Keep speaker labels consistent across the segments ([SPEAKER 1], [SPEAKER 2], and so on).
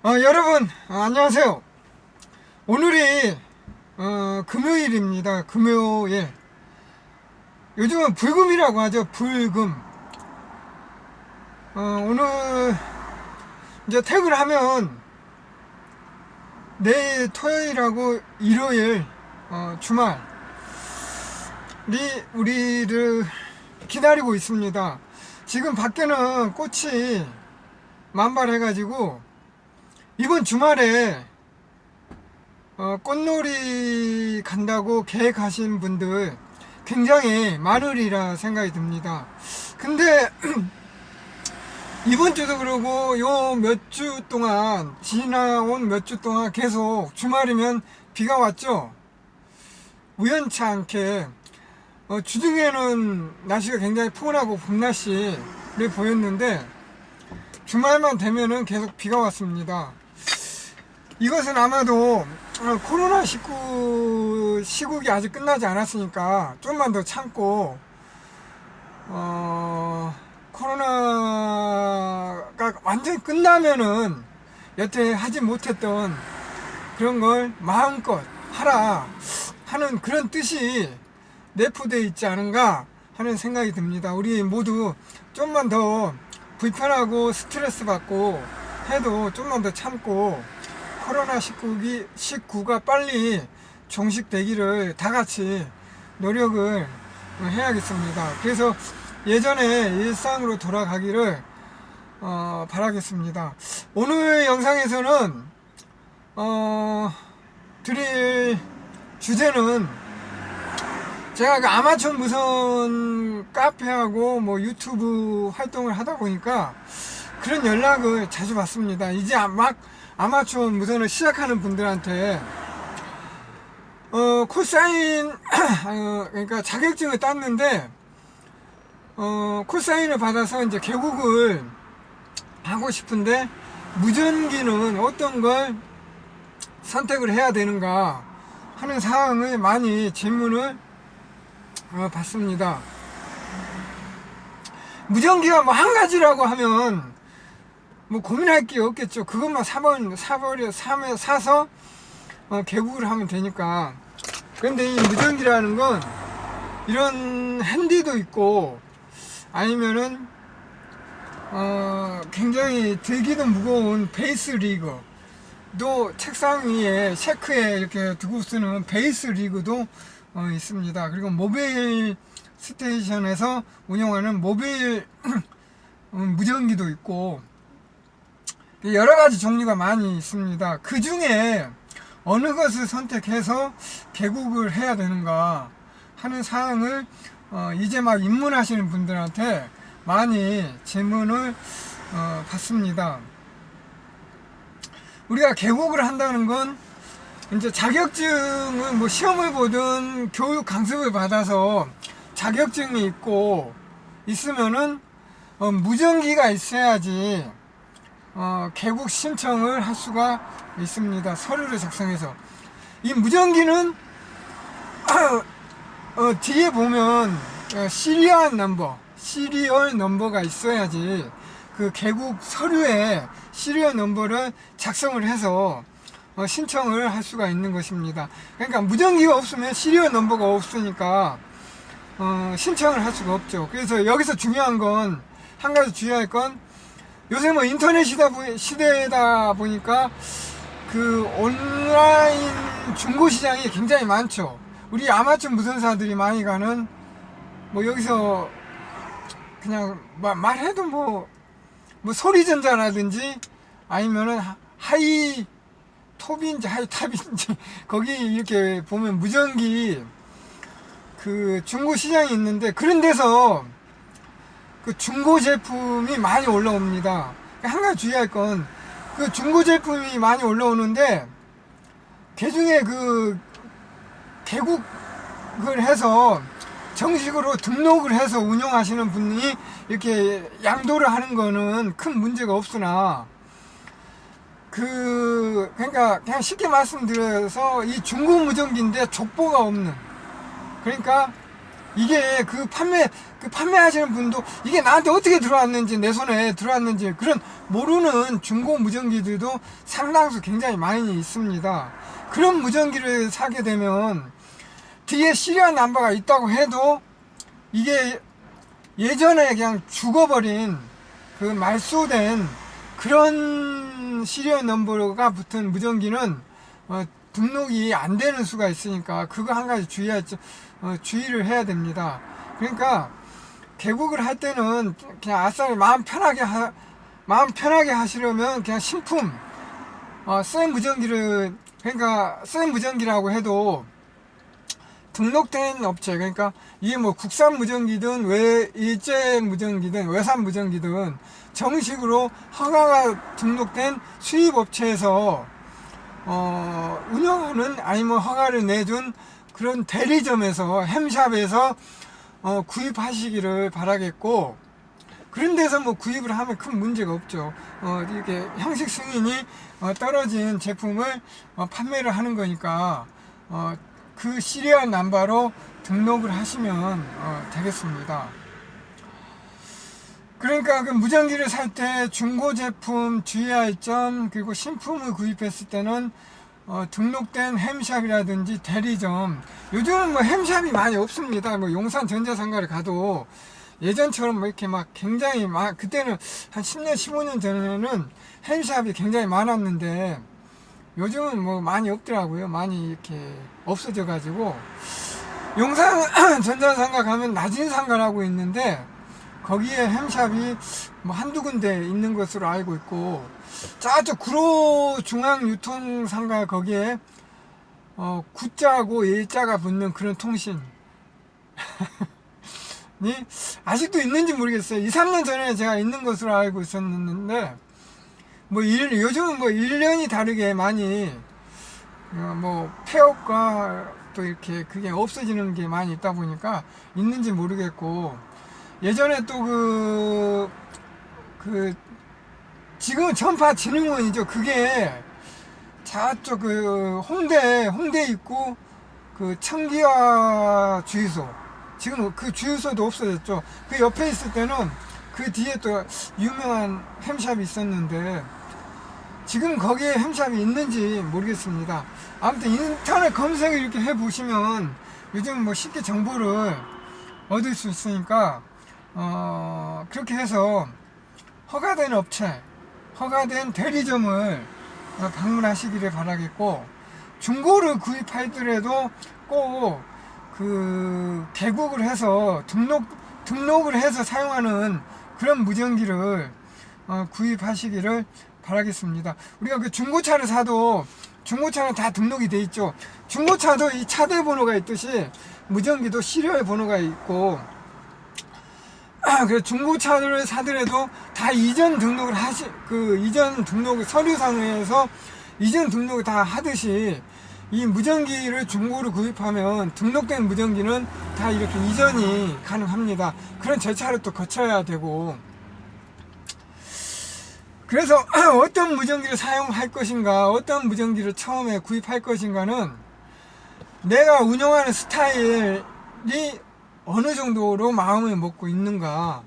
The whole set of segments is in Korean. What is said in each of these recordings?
[SPEAKER 1] 여러분, 안녕하세요. 오늘이 금요일입니다. 금요일. 요즘은 불금이라고 하죠. 불금. 오늘 이제 퇴근하면 내일 토요일하고 일요일 주말이 우리를 기다리고 있습니다. 지금 밖에는 꽃이 만발해가지고 이번 주말에 꽃놀이 간다고 계획하신 분들 굉장히 많으리라 생각이 듭니다. 근데 이번 주도 그러고 요 몇 주 동안, 지나온 몇 주 동안 계속 주말이면 비가 왔죠. 우연치 않게 주중에는 날씨가 굉장히 포근하고 봄날씨를 보였는데 주말만 되면은 계속 비가 왔습니다. 이것은 아마도 코로나19 시국이 아직 끝나지 않았으니까 좀만 더 참고 코로나가 완전히 끝나면은 여태 하지 못했던 그런 걸 마음껏 하라 하는 그런 뜻이 내포되어 있지 않은가 하는 생각이 듭니다. 우리 모두 좀만 더 불편하고 스트레스 받고 해도 좀만 더 참고 코로나19가 빨리 종식되기를 다 같이 노력을 해야겠습니다. 그래서 예전에 일상으로 돌아가기를 바라겠습니다. 오늘 영상에서는 드릴 주제는 제가 그 아마추어 무선 카페하고 뭐 유튜브 활동을 하다 보니까 그런 연락을 자주 받습니다. 이제 막 아마추어 무선을 시작하는 분들한테 콜사인 그러니까 자격증을 땄는데 콜사인을 받아서 이제 개국을 하고 싶은데 무전기는 어떤 걸 선택을 해야 되는가 하는 사항을 많이 질문을 받습니다. 무전기가 뭐 한 가지라고 하면 뭐 고민할 게 없겠죠. 그것만 사서 개국을 하면 되니까. 그런데 이 무전기라는 건 이런 핸디도 있고 아니면은 굉장히 들기도 무거운 베이스 리그도 책상 위에 셰크에 이렇게 두고 쓰는 베이스 리그도 있습니다. 그리고 모빌 스테이션에서 운영하는 모빌 무전기도 있고 여러 가지 종류가 많이 있습니다. 그 중에 어느 것을 선택해서 개국을 해야 되는가 하는 사항을 이제 막 입문하시는 분들한테 많이 질문을 받습니다. 우리가 개국을 한다는 건 이제 자격증은 뭐 시험을 보든 교육 강습을 받아서 자격증이 있으면은 무전기가 있어야지 개국 신청을 할 수가 있습니다. 서류를 작성해서. 이 무전기는 뒤에 보면 시리얼 넘버가 있어야지 그 개국 서류에 시리얼 넘버를 작성을 해서 신청을 할 수가 있는 것입니다. 그러니까 무전기가 없으면 시리얼 넘버가 없으니까 신청을 할 수가 없죠. 그래서 여기서 중요한 건, 한 가지 주의할 건, 요새 뭐 인터넷 시대다 보니까 그 온라인 중고 시장이 굉장히 많죠. 우리 아마추어 무선사들이 많이 가는 뭐 여기서 그냥 말해도 뭐 소리전자라든지 아니면은 하이톱인지 하이탑인지 거기 이렇게 보면 무전기 그 중고 시장이 있는데 그런 데서 그 중고 제품이 많이 올라옵니다. 한 가지 주의할 건 그 중고 제품이 많이 올라오는데 개중에 그 개국을 해서 정식으로 등록을 해서 운영하시는 분이 이렇게 양도를 하는 거는 큰 문제가 없으나 그러니까 그냥 쉽게 말씀드려서 이 중고 무전기인데 족보가 없는, 그러니까 이게 그 그 판매하시는 분도 이게 나한테 어떻게 들어왔는지, 내 손에 들어왔는지 그런 모르는 중고 무전기들도 상당수 굉장히 많이 있습니다. 그런 무전기를 사게 되면 뒤에 시리얼 넘버가 있다고 해도 이게 예전에 그냥 죽어버린 그 말소된 그런 시리얼 넘버가 붙은 무전기는 등록이 안 되는 수가 있으니까 그거 한 가지 주의를 해야 됩니다. 그러니까 개국을 할 때는 그냥 아싸리 마음 편하게 하시려면 그냥 신품 센 무전기를, 그러니까 센 무전기라고 해도 등록된 업체, 그러니까 이게 뭐 국산 무전기든 일제 무전기든 외산 무전기든 정식으로 허가가 등록된 수입 업체에서 운영하는, 아니면 허가를 내준 그런 대리점에서, 햄샵에서 구입하시기를 바라겠고, 그런 데서 뭐 구입을 하면 큰 문제가 없죠. 이렇게 형식 승인이 떨어진 제품을 판매를 하는 거니까 그 시리얼 넘버로 등록을 하시면 되겠습니다. 그러니까 그 무전기를 살 때 중고 제품 주의할 점, 그리고 신품을 구입했을 때는 등록된 햄샵이라든지 대리점, 요즘은 뭐 햄샵이 많이 없습니다. 뭐 용산 전자상가를 가도 예전처럼 뭐 이렇게 막 굉장히 그때는 한 10년 15년 전에는 햄샵이 굉장히 많았는데 요즘은 뭐 많이 없더라고요. 많이 이렇게 없어져 가지고, 용산 전자상가 가면 낮은 상가라고 있는데 거기에 햄샵이 뭐 한두 군데 있는 것으로 알고 있고, 저쪽 구로 중앙유통상가 거기에 구자하고 일자가 붙는 그런 통신 이 아직도 있는지 모르겠어요. 2, 3년 전에 제가 있는 것으로 알고 있었는데 뭐 요즘은 뭐 1년이 다르게 많이 뭐 폐업과 또 이렇게 그게 없어지는 게 많이 있다 보니까 있는지 모르겠고, 예전에 또 지금은 전파진흥원이죠. 그게 저쪽 그 홍대 입구 그 청기화 주유소, 지금 그 주유소도 없어졌죠. 그 옆에 있을 때는 그 뒤에 또 유명한 햄샵이 있었는데 지금 거기에 햄샵이 있는지 모르겠습니다. 아무튼 인터넷 검색을 이렇게 해 보시면 요즘 뭐 쉽게 정보를 얻을 수 있으니까 그렇게 해서 허가된 업체, 허가된 대리점을 방문하시기를 바라겠고, 중고를 구입하더라도 꼭 그 개국을 해서 등록을 해서 사용하는 그런 무전기를 구입하시기를 바라겠습니다. 우리가 그 중고차를 사도 중고차는 다 등록이 돼 있죠. 중고차도 이 차대 번호가 있듯이 무전기도 시리얼 번호가 있고, 그래서 중고차를 사더라도 다 이전 등록을 이전 등록 서류상에서 이전 등록을 다 하듯이 이 무전기를 중고로 구입하면 등록된 무전기는 다 이렇게 이전이 가능합니다. 그런 절차를 또 거쳐야 되고, 그래서 어떤 무전기를 사용할 것인가, 어떤 무전기를 처음에 구입할 것인가는 내가 운영하는 스타일이 어느 정도로 마음을 먹고 있는가.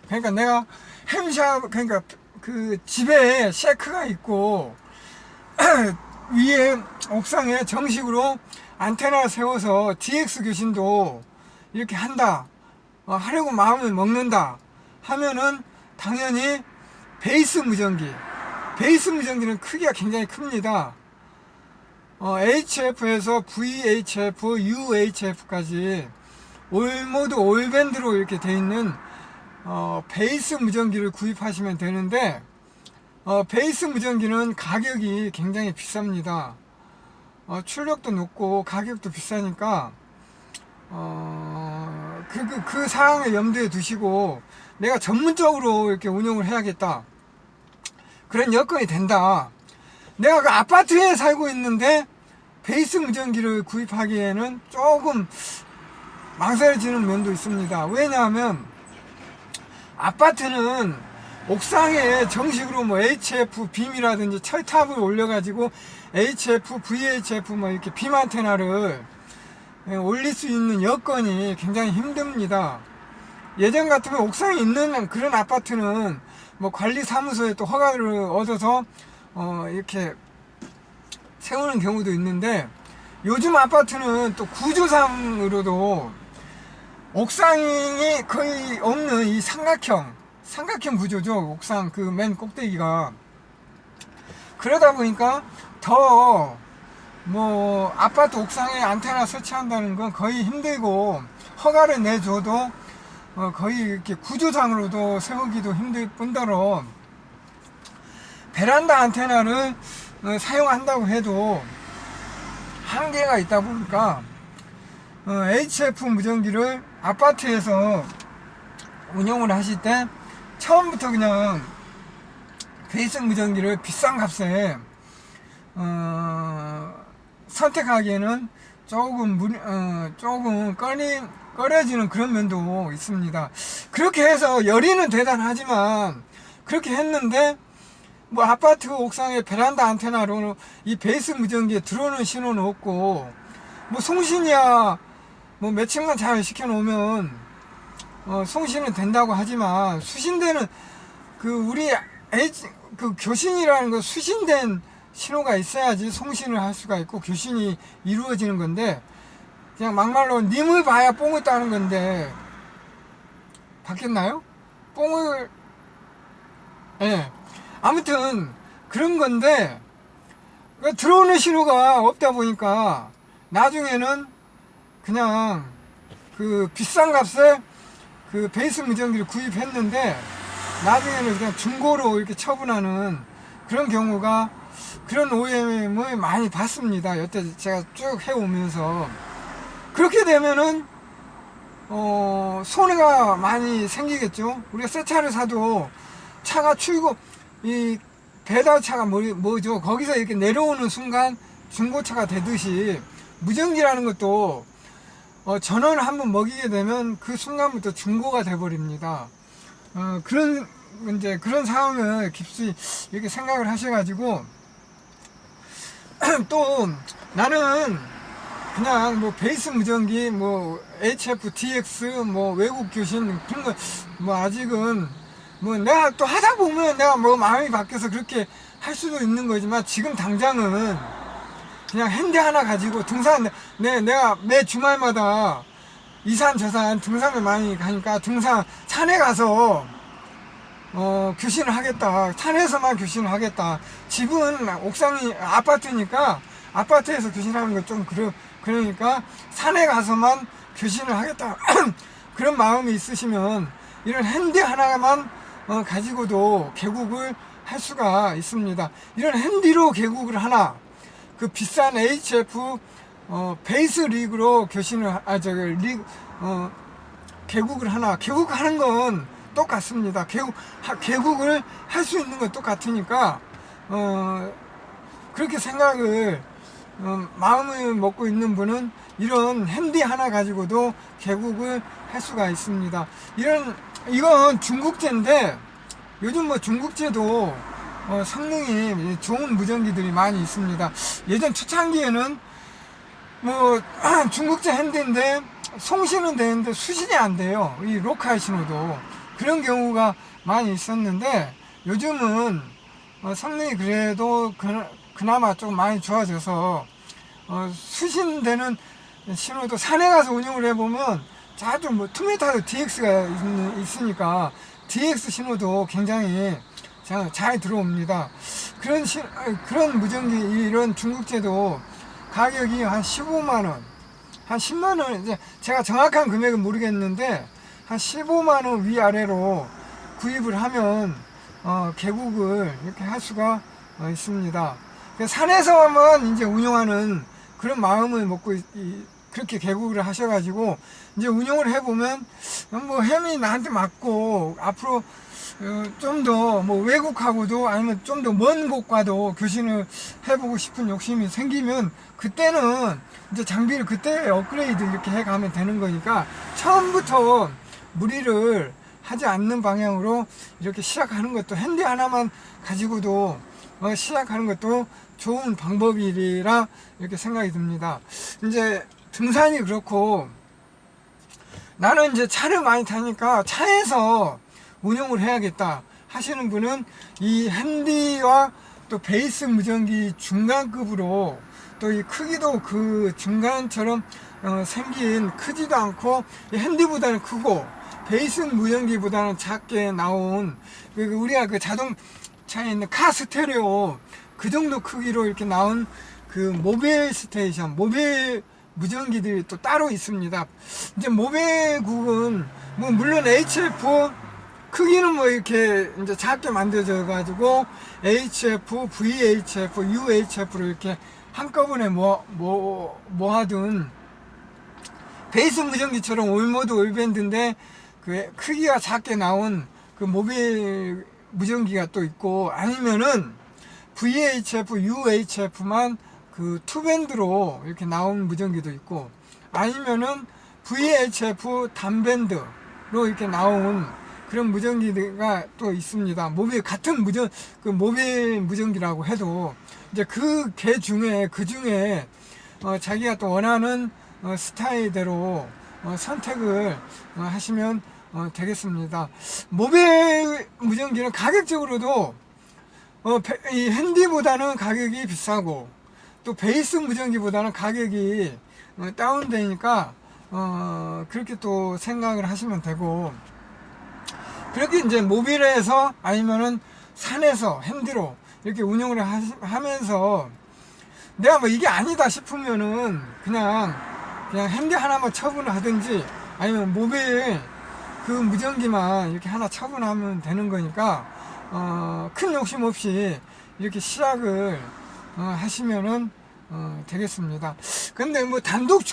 [SPEAKER 1] 그러니까 내가 햄샵, 그러니까 그 집에 셰크가 있고 위에 옥상에 정식으로 안테나 세워서 DX 교신도 이렇게 한다, 하려고 마음을 먹는다 하면은 당연히 베이스 무전기는 크기가 굉장히 큽니다. HF에서 VHF, UHF까지 모두 올밴드로 이렇게 돼 있는 베이스 무전기를 구입하시면 되는데, 베이스 무전기는 가격이 굉장히 비쌉니다. 출력도 높고 가격도 비싸니까 그 사항을 염두에 두시고 내가 전문적으로 이렇게 운영을 해야겠다, 그런 여건이 된다. 내가 그 아파트에 살고 있는데 베이스 무전기를 구입하기에는 조금 망설여지는 면도 있습니다. 왜냐하면 아파트는 옥상에 정식으로 뭐 HF 빔이라든지 철탑을 올려가지고 HF, VHF 뭐 이렇게 빔 안테나를 올릴 수 있는 여건이 굉장히 힘듭니다. 예전 같으면 옥상에 있는 그런 아파트는 뭐 관리사무소에 또 허가를 얻어서 이렇게 세우는 경우도 있는데, 요즘 아파트는 또 구조상으로도 옥상이 거의 없는 이 삼각형 구조죠. 옥상 그 맨 꼭대기가. 그러다 보니까 더 뭐 아파트 옥상에 안테나 설치한다는 건 거의 힘들고, 허가를 내줘도 거의 이렇게 구조상으로도 세우기도 힘들 뿐더러 베란다 안테나를 사용한다고 해도 한계가 있다 보니까 HF 무전기를 아파트에서 운영을 하실 때 처음부터 그냥 베이스 무전기를 비싼 값에 선택하기에는 조금 꺼려지는 그런 면도 있습니다. 그렇게 해서 열의는 대단하지만, 그렇게 했는데 뭐 아파트 옥상에 베란다 안테나로 이 베이스 무전기에 들어오는 신호는 없고, 뭐 송신이야 뭐 매칭만 잘 시켜놓으면 송신은 된다고 하지만, 수신되는 그 교신이라는 거, 수신된 신호가 있어야지 송신을 할 수가 있고 교신이 이루어지는 건데, 그냥 막말로 님을 봐야 뽕을 따는 건데, 바뀌었나요? 뽕을, 예. 아무튼 그런 건데, 들어오는 신호가 없다 보니까 나중에는 그냥 그 비싼 값에 그 베이스 무전기를 구입했는데, 나중에는 그냥 중고로 이렇게 처분하는 그런 경우가, 그런 오해를 많이 봤습니다. 여태 제가 쭉 해오면서. 그렇게 되면은 손해가 많이 생기겠죠. 우리가 새 차를 사도 차가 이 배달차가 뭐죠? 거기서 이렇게 내려오는 순간 중고차가 되듯이, 무전기라는 것도 전원을 한번 먹이게 되면 그 순간부터 중고가 돼버립니다. 그런 상황을 깊이 이렇게 생각을 하셔가지고, 또 나는 그냥 뭐 베이스 무전기, 뭐 HF, DX, 뭐 외국 교신 그런 거 뭐 아직은 뭐 내가 또 하다 보면 내가 뭐 마음이 바뀌어서 그렇게 할 수도 있는 거지만, 지금 당장은 그냥 핸디 하나 가지고 등산, 내가 매 주말마다 이산 저산 등산을 많이 가니까 산에 가서 교신을 하겠다. 산에서만 교신을 하겠다. 집은 옥상이 아파트니까 아파트에서 교신하는 거 좀 그러니까 산에 가서만 교신을 하겠다. 그런 마음이 있으시면 이런 핸디 하나만 가지고도 개국을 할 수가 있습니다. 이런 핸디로 개국을 하나, 그 비싼 HF 베이스 리그로 개국을 하나, 개국하는 건 똑같습니다. 개국을 할 수 있는 건 똑같으니까 그렇게 생각을 마음을 먹고 있는 분은 이런 핸디 하나 가지고도 개국을 할 수가 있습니다. 이건 중국제인데, 요즘 뭐 중국제도 성능이 좋은 무전기들이 많이 있습니다. 예전 초창기에는 뭐 중국제 핸디인데 송신은 되는데 수신이 안 돼요. 이 로컬 신호도. 그런 경우가 많이 있었는데, 요즘은 성능이 그래도 그나마 좀 많이 좋아져서 수신되는 신호도 산에 가서 운영을 해보면 자주 뭐 2m DX가 있으니까 DX 신호도 굉장히 잘 들어옵니다. 그런 무전기, 이런 중국제도 가격이 한 15만원, 한 10만원, 이제 제가 정확한 금액은 모르겠는데 한 15만원 위아래로 구입을 하면 개국을 이렇게 할 수가 있습니다. 산에서만 이제 운영하는 그런 마음을 먹고 그렇게 개국을 하셔가지고 이제 운영을 해보면 뭐 햄이 나한테 맞고, 앞으로 좀 더 뭐 외국하고도 아니면 좀 더 먼 곳과도 교신을 해보고 싶은 욕심이 생기면, 그때는 이제 장비를 그때 업그레이드 이렇게 해가면 되는 거니까, 처음부터 무리를 하지 않는 방향으로 이렇게 시작하는 것도, 핸디 하나만 가지고도 시작하는 것도 좋은 방법이라 이렇게 생각이 듭니다. 이제 등산이 그렇고, 나는 이제 차를 많이 타니까 차에서 운용을 해야겠다 하시는 분은 이 핸디와 또 베이스 무전기 중간급으로 또 이 크기도 그 중간처럼 생긴 크지도 않고 핸디보다는 크고 베이스 무전기보다는 작게 나온 우리가 그 자동차에 있는 카 스테레오 그 정도 크기로 이렇게 나온 그 모빌 스테이션, 모빌 무전기들이 또 따로 있습니다. 이제 모빌국은 뭐 물론 HF 크기는 뭐 이렇게 이제 작게 만들어져 가지고 HF, VHF, UHF로 이렇게 한꺼번에 모아둔 베이스 무전기처럼 올모드 올밴드인데 그 크기가 작게 나온 그 모빌 무전기가 또 있고, 아니면은 VHF, UHF만 그 투밴드로 이렇게 나온 무전기도 있고, 아니면은 VHF 단밴드로 이렇게 나온 그런 무전기가 또 있습니다. 같은 모빌 무전기라고 해도 이제 그 중에 자기가 또 원하는 스타일대로 선택을 하시면 되겠습니다. 모빌 무전기는 가격적으로도 이 핸디보다는 가격이 비싸고 또 베이스 무전기보다는 가격이 다운되니까 그렇게 또 생각을 하시면 되고, 그렇게 이제 모빌에서 아니면은 산에서 핸디로 이렇게 운영을 하면서 내가 뭐 이게 아니다 싶으면은 그냥 핸디 하나만 처분을 하든지 아니면 모빌 그 무전기만 이렇게 하나 처분하면 되는 거니까 큰 욕심 없이 이렇게 시작을 하시면은 되겠습니다. 근데 뭐 단독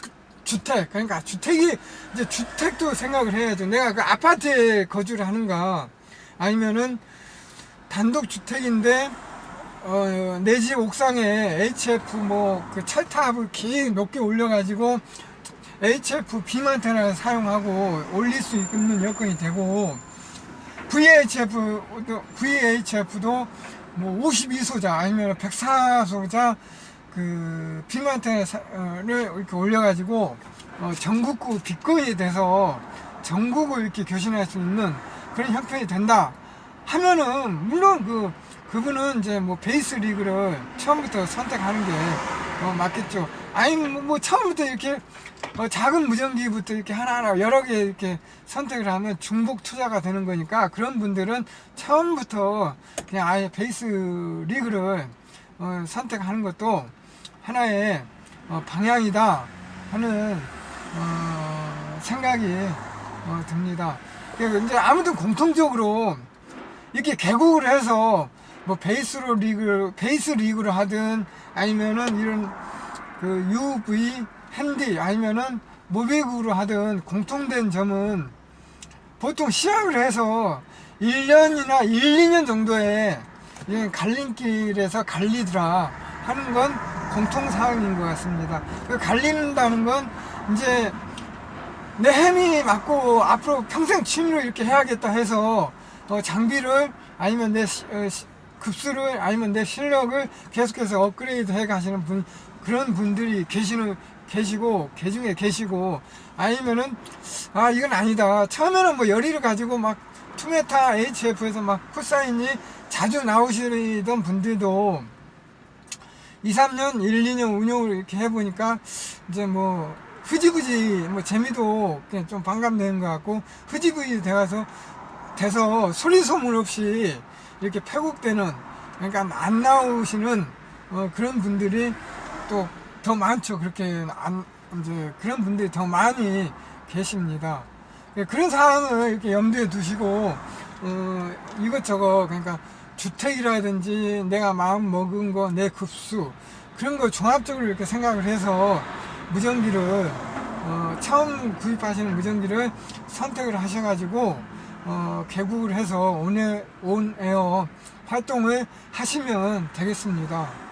[SPEAKER 1] 주택, 그러니까 이제 주택도 생각을 해야죠. 내가 그 아파트에 거주를 하는가, 아니면은 단독 주택인데 내 집 옥상에 HF 그 철탑을 길 높게 올려가지고 HF 빔 안테나를 사용하고 올릴 수 있는 여건이 되고, VHF도 뭐 52소자 아니면 104소자 그 빔 안테나를 이렇게 올려가지고 전국구 빅거이 돼서 전국을 이렇게 교신할 수 있는 그런 형편이 된다 하면은, 물론 그분은 이제 뭐 베이스 리그를 처음부터 선택하는 게 맞겠죠. 아니 뭐 처음부터 이렇게 작은 무전기부터 이렇게 하나하나 여러 개 이렇게 선택을 하면 중복 투자가 되는 거니까, 그런 분들은 처음부터 그냥 아예 베이스 리그를 선택하는 것도 하나의 방향이다 하는 생각이 듭니다. 이제 아무튼 공통적으로 이렇게 개국을 해서 뭐 베이스 리그를 하든 아니면은 이런 그 UV 핸디 아니면은 모빌국으로 하든 공통된 점은 보통 시작을 해서 1년이나 2년 정도에 갈림길에서 갈리더라 하는 건 공통사항인 것 같습니다. 갈린다는 건 이제 내 힘이 맞고 앞으로 평생 취미로 이렇게 해야겠다 해서 장비를 아니면 내 급수를 아니면 내 실력을 계속해서 업그레이드 해 가시는 그런 분들이 계시고 개중에 계시고, 아니면은 이건 아니다, 처음에는 뭐 열의를 가지고 막 투메타 HF에서 막 풋사인이 자주 나오시던 분들도 2, 3년, 1, 2년 운영을 이렇게 해보니까 이제 뭐 흐지부지 뭐 재미도 그냥 좀 반감되는 것 같고, 흐지부지 돼서 소리 소문 없이 이렇게 패곡되는, 그러니까 안 나오시는 그런 분들이 또 더 많죠. 그렇게 이제 그런 분들이 더 많이 계십니다. 그런 상황을 이렇게 염두에 두시고 이것저것, 그러니까 주택이라든지 내가 마음 먹은 거, 내 급수, 그런 거 종합적으로 이렇게 생각을 해서 무전기를 처음 구입하시는 무전기를 선택을 하셔가지고 개국을 해서 온에어 활동을 하시면 되겠습니다.